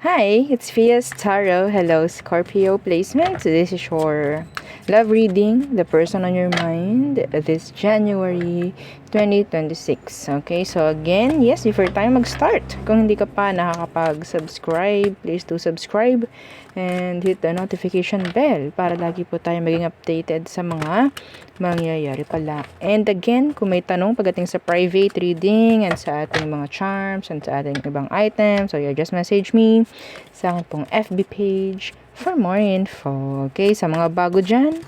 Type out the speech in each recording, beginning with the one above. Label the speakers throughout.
Speaker 1: Hi, it's Fias Tarot. Hello, Scorpio placement. This is your love reading, the person on your mind, this January 2026. Okay, so again, yes, before tayo mag-start, kung hindi ka pa nakakapag-subscribe, please do subscribe and hit the notification bell para lagi po tayo maging updated sa mga mangyayari pala. And again, kung may tanong pagdating sa private reading and sa ating mga charms and sa ating ibang items, so you just message me sa aking pong FB page for more info. Okay, sa mga bago dyan,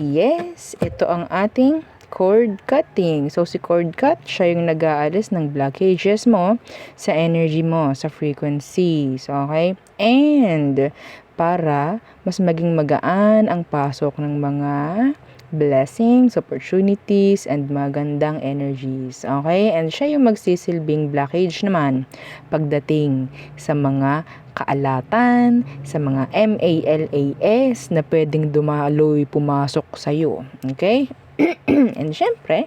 Speaker 1: yes, ito ang ating cord cutting. So, si cord cut, siya yung nag-aalis ng blockages mo sa energy mo, sa frequencies. Okay? And, para mas maging magaan ang pasok ng mga blessings, opportunities, and magandang energies. Okay? And siya yung magsisilbing blockage naman pagdating sa mga kaalatan, sa mga MALAS na pwedeng dumaloy pumasok sa'yo. Okay? And syempre,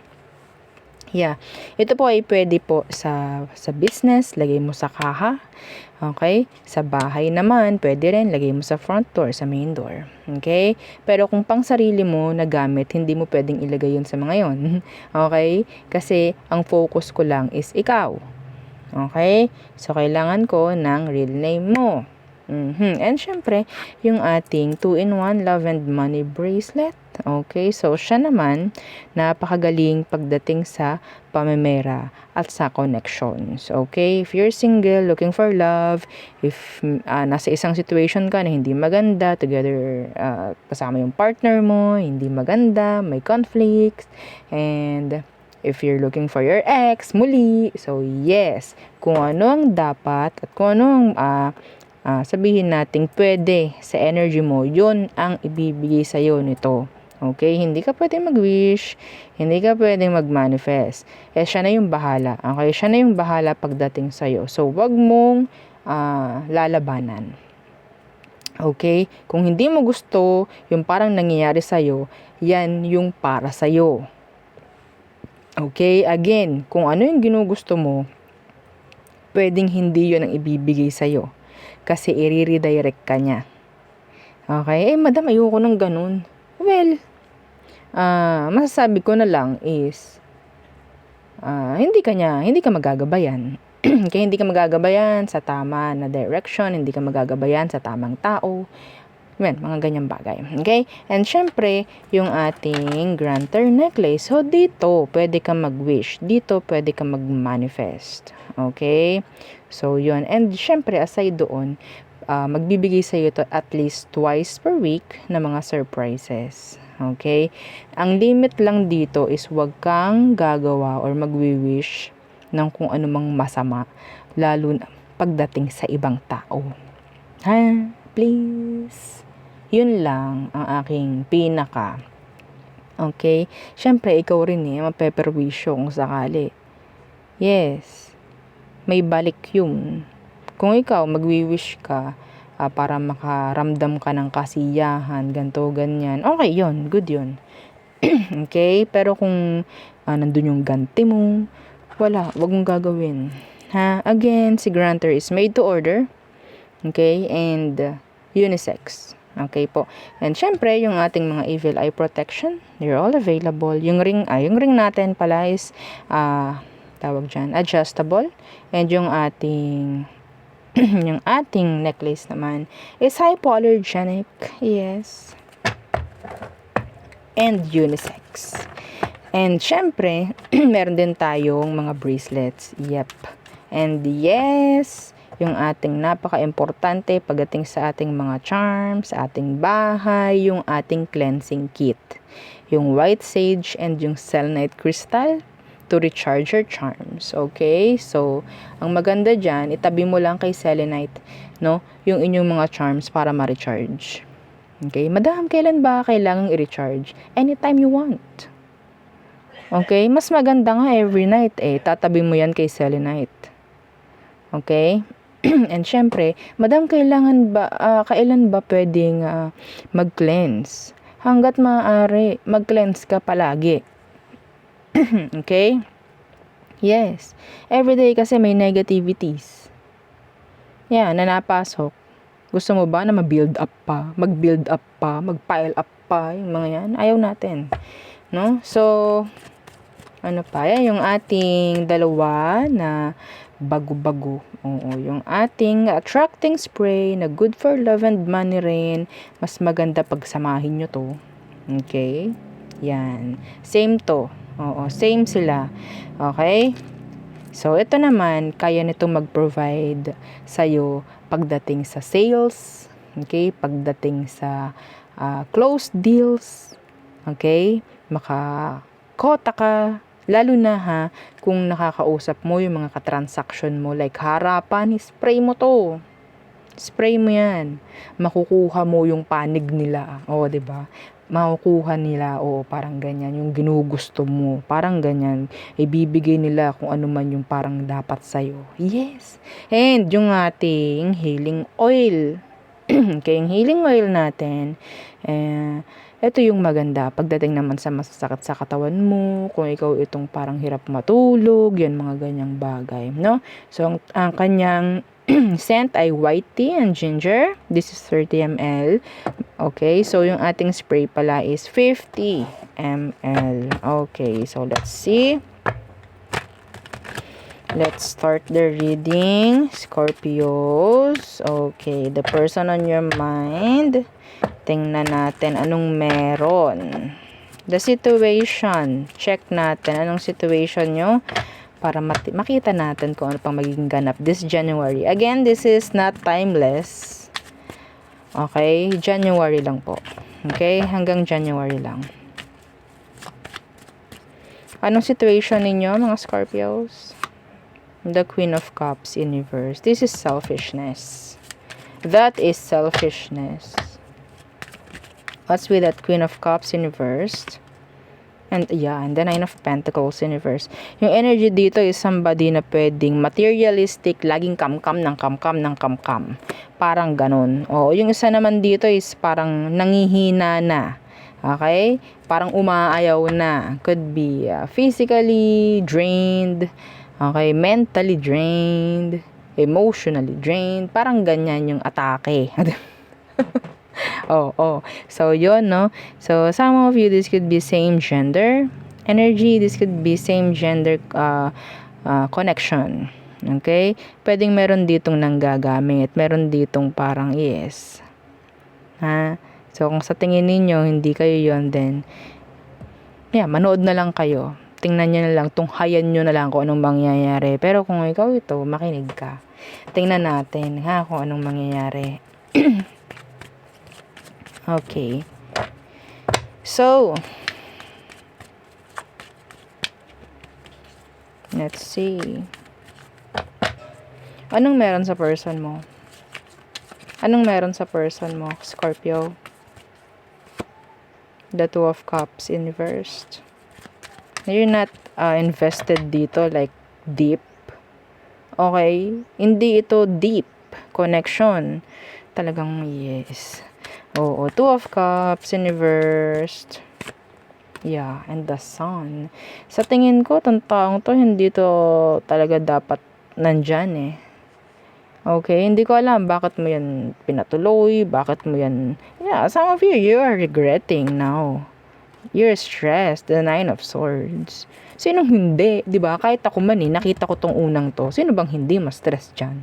Speaker 1: ito po ay pwede po sa business, lagay mo sa kaha. Okay? Sa bahay naman, pwede rin lagay mo sa front door, sa main door. Okay? Pero kung pang sarili mo na gamit, hindi mo pwedeng ilagay yun sa mga yon. Okay? Kasi ang focus ko lang is ikaw. Okay? So, kailangan ko ng real name mo. And syempre, yung ating 2-in-1 Love and Money Bracelet. Okay? So, siya naman, napakagaling pagdating sa pamemera at sa connections. Okay? If you're single, looking for love, if nasa isang situation ka na hindi maganda, together, kasama yung partner mo, hindi maganda, may conflicts, and if you're looking for your ex, muli. So, yes. Kung ano ang dapat at kung ano ang sabihin nating pwede sa energy mo, yun ang ibibigay sa'yo nito. Okay? Hindi ka pwedeng mag-wish, hindi ka pwedeng mag-manifest. Siya na yung bahala. Okay? Siya na yung bahala pagdating sa'yo. So, wag mong lalabanan. Okay? Kung hindi mo gusto yung parang nangyayari sa'yo, yan yung para sa'yo. Okay? Again, kung ano yung ginugusto mo, pwedeng hindi yun ang ibibigay sa'yo. Kasi i-redirect ka niya. Okay? Madam, ayoko ng ganun. Well, masasabi ko na lang is, hindi ka magagabayan. Kaya hindi ka magagabayan sa tama na direction, hindi ka magagabayan sa tamang tao. Mga ganyang bagay. Okay? And syempre, yung ating granter necklace. So, dito, pwede ka mag-wish. Dito, pwede ka mag-manifest. Okay? So, yun. And syempre, aside doon, magbibigay sa iyo to at least twice per week na mga surprises. Okay? Ang limit lang dito is wag kang gagawa or magwi-wish ng kung anumang masama, lalo na pagdating sa ibang tao. Ha? Please. Yun lang ang aking pinaka. Okay? Syempre, ikaw rin mapeperwisyo kung sakali. Yes. May balik yun. Kung ikaw, magwi-wish ka para makaramdam ka ng kasiyahan, ganto, ganyan. Okay, yun. Good yun. Okay? Pero kung nandun yung ganti mo, wag mong gagawin. Ha? Again, si granter is made to order. Okay? And unisex. Okay po. And syempre, yung ating mga evil eye protection, they're all available. Yung ring natin pala is, tawag dyan, adjustable. And yung ating, yung ating necklace naman is hypoallergenic. Yes. And unisex. And syempre, meron din tayong mga bracelets. Yep. And yes, yung ating napaka-importante pagdating sa ating mga charms, sa ating bahay, yung ating cleansing kit. Yung white sage and yung selenite crystal to recharge your charms. Okay? So, ang maganda dyan, itabi mo lang kay selenite, no? Yung inyong mga charms para ma-recharge. Okay? Madam, kailan ba kailangang i-recharge? Anytime you want. Okay? Mas maganda nga every night tatabi mo yan kay selenite. Okay? And syempre, madam, kailan ba pwedeng mag-cleanse? Hanggat maaari, mag-cleanse ka palagi. Okay? Yes. Everyday kasi may negativities. Yan, na napasok. Gusto mo ba na mag-build up pa, mag-pile up pa, yung mga yan? Ayaw natin. No? So, ano pa? Yan yung ating dalawa na bago-bago. Oo, yung ating attracting spray na good for love and money rin. Mas maganda pag samahin nyo to. Okay? Yan. Same to. Oo, same sila. Okay? So, ito naman, kaya nito mag-provide sa'yo pagdating sa sales, okay? Pagdating sa closed deals, okay? Makakota ka, lalo na ha, kung nakakausap mo yung mga katransaction mo, like harapan, spray mo to. Spray mo yan. Makukuha mo yung panig nila. O, diba? Makukuha nila, o parang ganyan, yung ginugusto mo, parang ganyan, ibibigay nila kung ano man yung parang dapat sa'yo. Yes. And yung ating healing oil. Okay, yung healing oil natin, ito yung maganda pagdating naman sa masasakit sa katawan mo, kung ikaw itong parang hirap matulog, yan mga ganyang bagay, no? So, ang kanyang scent ay white tea and ginger. This is 30 ml. Okay, so yung ating spray pala is 50 ml. Okay, so let's see. Let's start the reading. Scorpios. Okay, the person on your mind. Tingnan natin anong meron. The situation. Check natin anong situation nyo para makita natin kung ano pang magiging ganap this January. Again, this is not timeless. Okay, January lang po. Okay, hanggang January lang. Anong situation ninyo, mga Scorpios? The Queen of Cups in reverse. This is selfishness. That is selfishness. What's with that Queen of Cups in reverse? And the Nine of Pentacles in reverse. Yung energy dito is somebody na pwedeng materialistic, laging kam-kam ng kam-kam ng kam-kam. Parang ganun. O, yung isa naman dito is parang nangihina na. Okay? Parang umaayaw na. Could be physically drained. Okay? Mentally drained. Emotionally drained. Parang ganyan yung atake. So, yun, no? So, some of you, this could be same gender energy. This could be same gender connection. Okay? Pwedeng meron ditong nanggagamit. Meron ditong parang yes. Ha? So, kung sa tingin ninyo, hindi kayo yun, then, manood na lang kayo. Tingnan nyo na lang, tunghayan nyo na lang kung anong mangyayari. Pero kung ikaw ito, makinig ka. Tingnan natin, ha, kung anong mangyayari. Okay. So, let's see. Anong meron sa person mo? Anong meron sa person mo, Scorpio? The Two of Cups in reversed. You're not invested dito like deep. Okay? Hindi ito deep connection. Talagang yes. Oo, Two of Cups in reversed. Yeah, and the Sun. Sa tingin ko, itong taong to, hindi to talaga dapat nandyan eh. Okay, hindi ko alam bakit mo yan pinatuloy, bakit mo yan... Yeah, some of you are regretting now. You're stressed, the Nine of Swords. Sinong hindi? Diba? Kahit ako man nakita ko tong unang to. Sino bang hindi ma-stress dyan?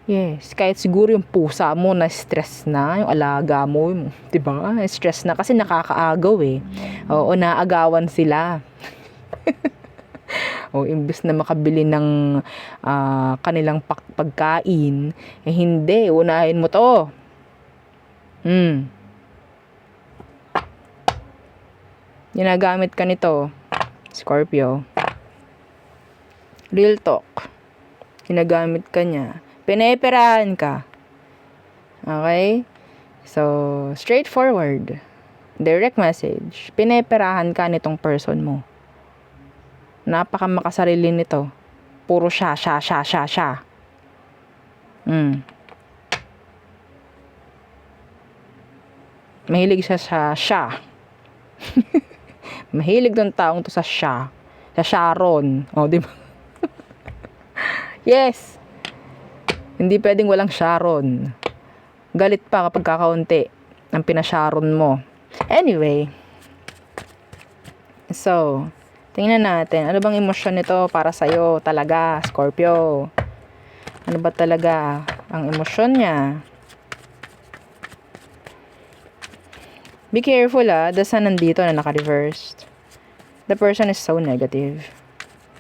Speaker 1: Yes, kahit siguro yung pusa mo na stress na, yung alaga mo, diba? Stress na kasi nakakaagaw eh. Oo, naagawan sila. O, imbes na makabili ng kanilang pagkain, eh hindi, unahin mo to. Ginagamit ka nito, Scorpio. Real talk. Ginagamit ka niya. Pineperahan ka. Okay? So, straightforward. Direct message. Pineperahan ka nitong person mo. Napaka makasarili nito. Puro siya. Mahilig siya sa siya. Mahilig tong taong to sa siya. Sa Sharon. O, di ba? Yes. Hindi pwedeng walang Sharon. Galit pa kapag kakaunti ang pinasharon mo. Anyway, so, tingnan natin. Ano bang emosyon nito para sa'yo talaga, Scorpio? Ano ba talaga ang emosyon niya? Be careful the sun nandito na naka-reversed. The person is so negative.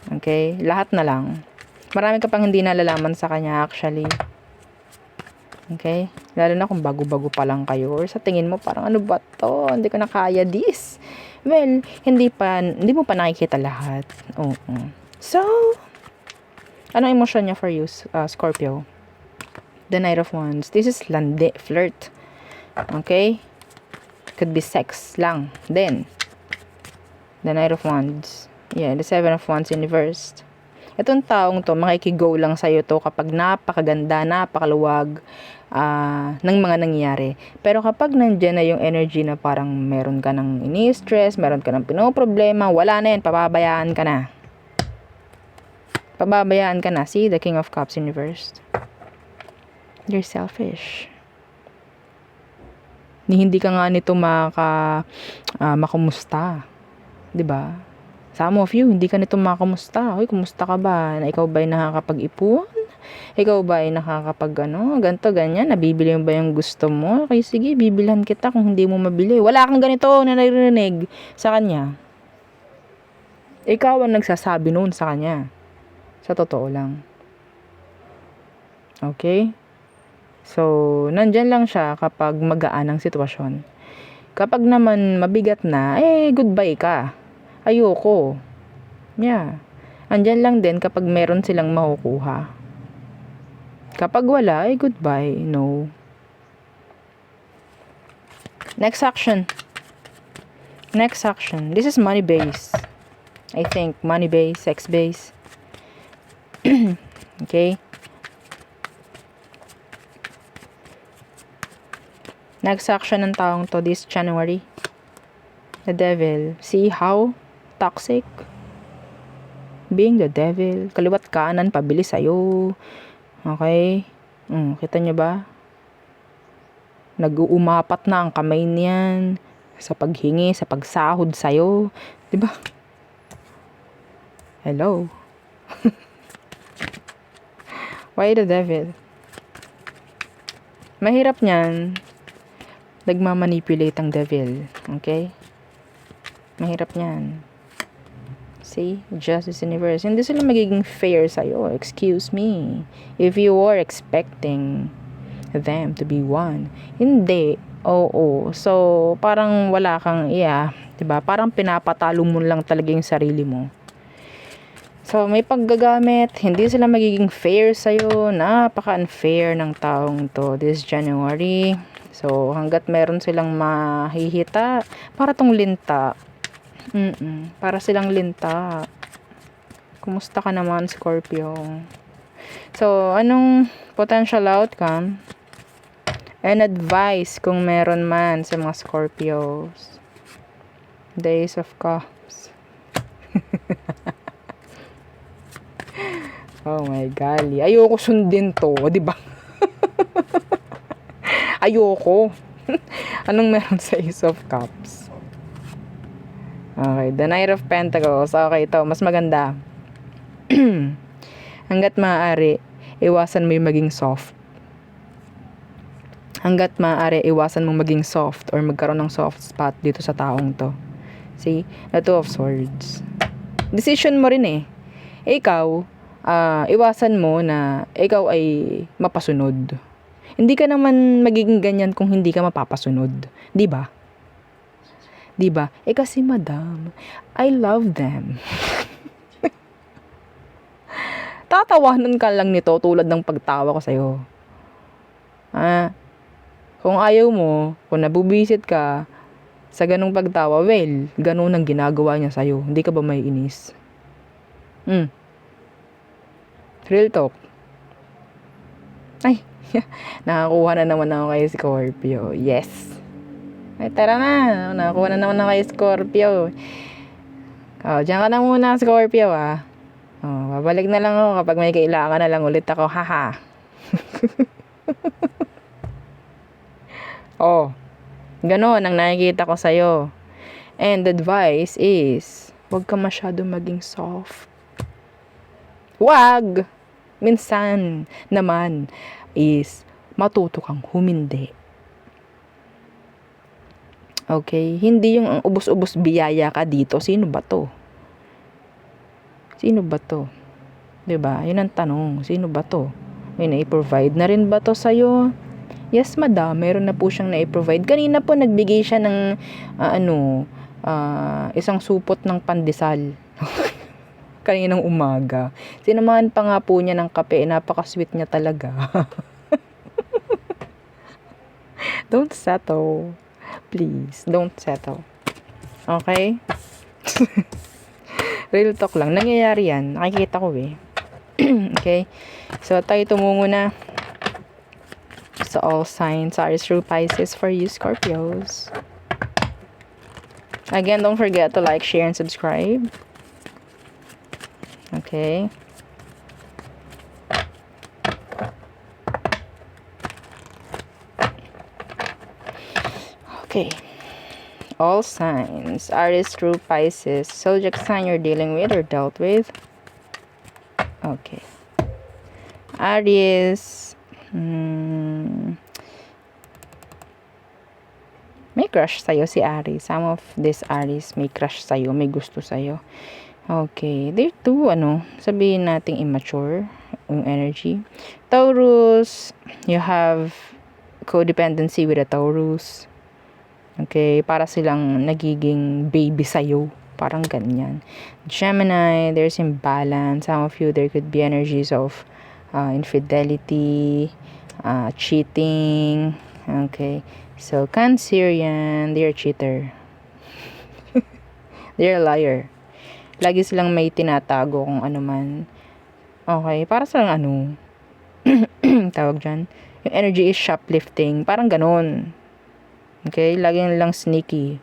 Speaker 1: Okay? Lahat na lang. Marami ka pang hindi nalalaman sa kanya actually. Okay? Lalo na kung bago-bago pa lang kayo. Or sa tingin mo parang ano ba to? Hindi ko na kaya this. Well, hindi mo pa nakikita lahat. Oo. So, anong emosyon niya for you, Scorpio? The Knight of Wands. This is lande, flirt. Okay? Could be sex lang. Then, the Knight of Wands. Yeah, the Seven of Wands in reverse. Itong taong to, makikigo lang sa'yo to kapag napakaganda, napakaluwag ng mga nangyayari. Pero kapag nandyan na yung energy na parang meron ka ng ini-stress, meron ka ng pinoproblema, wala na yan, pababayaan ka na. Pababayaan ka na. See, the King of Cups in reverse. You're selfish. Hindi ka nga nito makumusta. 'Di ba? Some of you, hindi ka nito makumusta. Hoy, kumusta ka ba? Na ikaw ba ay nakakapag-ipon? Ikaw ba ay ganto, ganyan? Nabibili mo ba yung gusto mo? Okay, sige, bibilhan kita kung hindi mo mabili. Wala kang ganito na naririnig sa kanya. Ikaw ang nagsasabi noon sa kanya. Sa totoo lang. Okay? So, nandyan lang siya kapag magaan ang sitwasyon. Kapag naman mabigat na, goodbye ka. Ayoko. Yeah. Andyan lang din kapag meron silang makukuha. Kapag wala, goodbye. No. Next action. This is money base. I think money base, sex base. Okay. Next action ng taong to this January. The devil. See how toxic? Being the devil. Kaliwat kanan, pabili sa'yo. Okay? Kita nyo ba? Nag-uumapat na ang kamay niyan sa paghingi, sa pagsahod sa'yo. Diba? Hello? Why the devil? Mahirap niyan. Nagmamanipulate ang devil. Okay? Mahirap niyan. See? Justice Universe. Hindi sila magiging fair sa'yo. Excuse me. If you are expecting them to be one. Hindi. Oo. So, parang wala kang, diba? Parang pinapatalo mo lang talaga yung sarili mo. So, may paggagamit. Hindi sila magiging fair sa'yo. Napaka-unfair ng taong to this January. So, hanggat meron silang mahihita, para tong linta. Para silang linta. Kumusta ka naman, Scorpio? So, anong potential outcome? And advice kung meron man sa mga Scorpios. Days of Cups. Oh my golly. Ayoko sundin to, di ba? Ayoko. Anong meron sa Ace of Cups? Okay, the Knight of Pentacles. Okay, ito. Mas maganda. Hanggat maaari, iwasan mo yung maging soft. Hanggat maaari, iwasan mo maging soft or magkaroon ng soft spot dito sa taong to. See? The Two of Swords. Decision mo rin eh. Ikaw, iwasan mo na ikaw ay mapasunod. Hindi ka naman magiging ganyan kung hindi ka mapapasunod. Diba? Diba? Kasi madam, I love them. Tatawanan ka lang nito tulad ng pagtawa ko sa'yo. Kung ayaw mo, kung nabubisit ka sa ganung pagtawa, well, ganun ang ginagawa niya sa'yo. Hindi ka ba may inis? Real talk. Ay, nakakuha na naman ako kay Scorpio. Yes. Ay, tara na. Nakakuha na naman ako kay Scorpio. Diyan ka na muna, Scorpio, babalik na lang ako kapag may kailangan na lang ulit ako. Haha. Oh, ganon ang nakikita ko sa'yo. And advice is, huwag ka masyado maging soft. Wag! Minsan naman is matuto kang humindi. Okay? Hindi yung ubos-ubos biyaya ka dito. Sino ba to? Sino ba to? 'Di ba? Yun ang tanong. Sino ba to? May na-provide na rin ba to sa'yo? Yes, madam. Meron na po siyang na-provide. Kanina po nagbigay siya ng isang supot ng pandesal. Kaninang umaga. Sinamahan pa nga po niya ng kape. Napaka-sweet niya talaga. Don't settle. Please, don't settle. Okay? Real talk lang. Nangyayari yan. Nakikita ko eh. Okay? So, tayo tumungo na sa all signs are through Pisces for you, Scorpios. Again, don't forget to like, share, and subscribe. Okay? Okay. All signs. Aries through Pisces. Zodiac sign you're dealing with or dealt with. Okay. Aries. May crush sa'yo si Aries. Some of this Aries may crush sa'yo. May gusto sa'yo. Okay. They're too, sabihin nating immature yung energy. Taurus. You have codependency with a Taurus. Okay, para silang nagiging baby sa'yo. Parang ganyan. Gemini, there's imbalance. Some of you, there could be energies of infidelity, cheating. Okay. So, Cancerian, they're a cheater. They're a liar. Lagi silang may tinatago kung ano man. Okay, para silang tawag dyan. Yung energy is shoplifting. Parang ganon. Okay, lagi lang sneaky.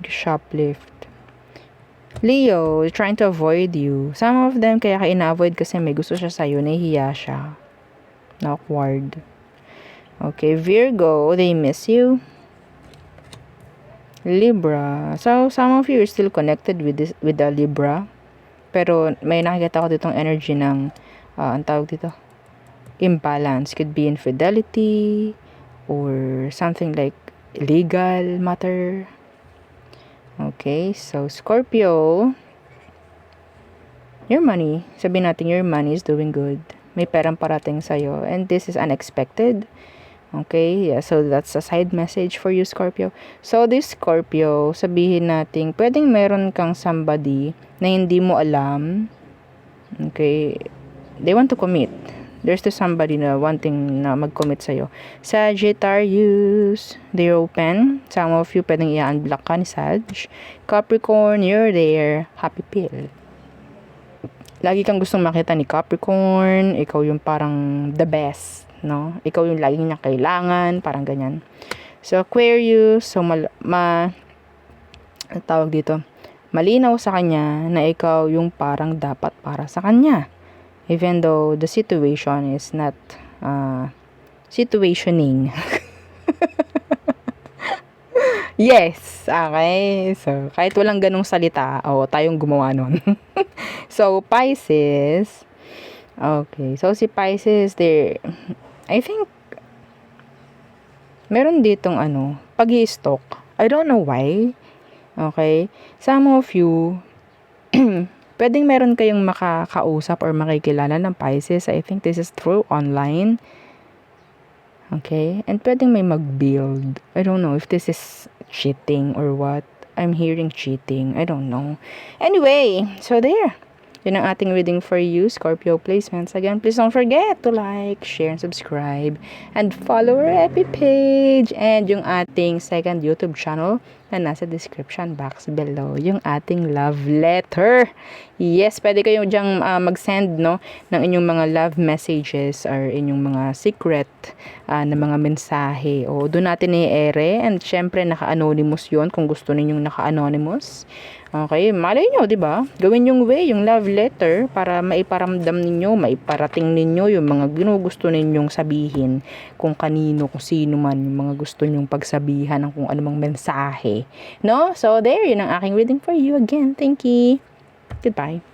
Speaker 1: Shoplift. Leo, trying to avoid you. Some of them kaya ka ina-avoid kasi may gusto siya sa'yo, nahihiya siya. Awkward. Okay, Virgo, they miss you. Libra. So, some of you are still connected with the Libra. Pero may nakikita ko ditong energy ng, ang tawag dito, imbalance. Could be infidelity or something like legal matter. Okay, so Scorpio, your money, sabihin natin your money is doing good. May perang parating sa'yo and this is unexpected. Okay, yeah, so that's a side message for you, Scorpio. So this Scorpio, sabihin natin, pwedeng meron kang somebody na hindi mo alam. Okay, they want to commit. There's to somebody na wanting na mag-commit sa'yo. Sagittarius, they're open. Some of you, pwedeng i-unblock ka ni Sag. Capricorn, you're there. Happy pill. Lagi kang gustong makita ni Capricorn. Ikaw yung parang the best, no? Ikaw yung lagi niya kailangan. Parang ganyan. So, Aquarius, so tawag dito, malinaw sa kanya na ikaw yung parang dapat para sa kanya. Even though the situation is not situationing. Yes, okay. So, kahit walang ganong salita, tayong gumawa nun. So, Pisces. Okay. So, si Pisces, I think, meron ditong pag-i-stalk. I don't know why. Okay. Some of you, pwedeng meron kayong makakausap or makikilala ng Pisces. I think this is through online. Okay? And pwedeng may mag-build. I don't know if this is cheating or what. I'm hearing cheating. I don't know. Anyway, so there. Yun ang ating reading for you, Scorpio placements. Again, please don't forget to like, share, and subscribe. And follow our Epi page. And yung ating second YouTube channel na nasa description box below. Yung ating love letter. Yes, pwede kayo dyang mag-send ng inyong mga love messages or inyong mga secret na mga mensahe. O doon natin i-ere. And syempre, naka-anonymous yun kung gusto ninyong naka-anonymous. Okay, malay nyo, di ba? Gawin yung way, yung love letter para maiparamdam ninyo, maiparating ninyo yung mga ginugusto ninyong sabihin kung kanino, kung sino man yung mga gusto nyong pagsabihan ng kung anumang mensahe. No? So, there, yun ang aking reading for you. Again, thank you. Goodbye.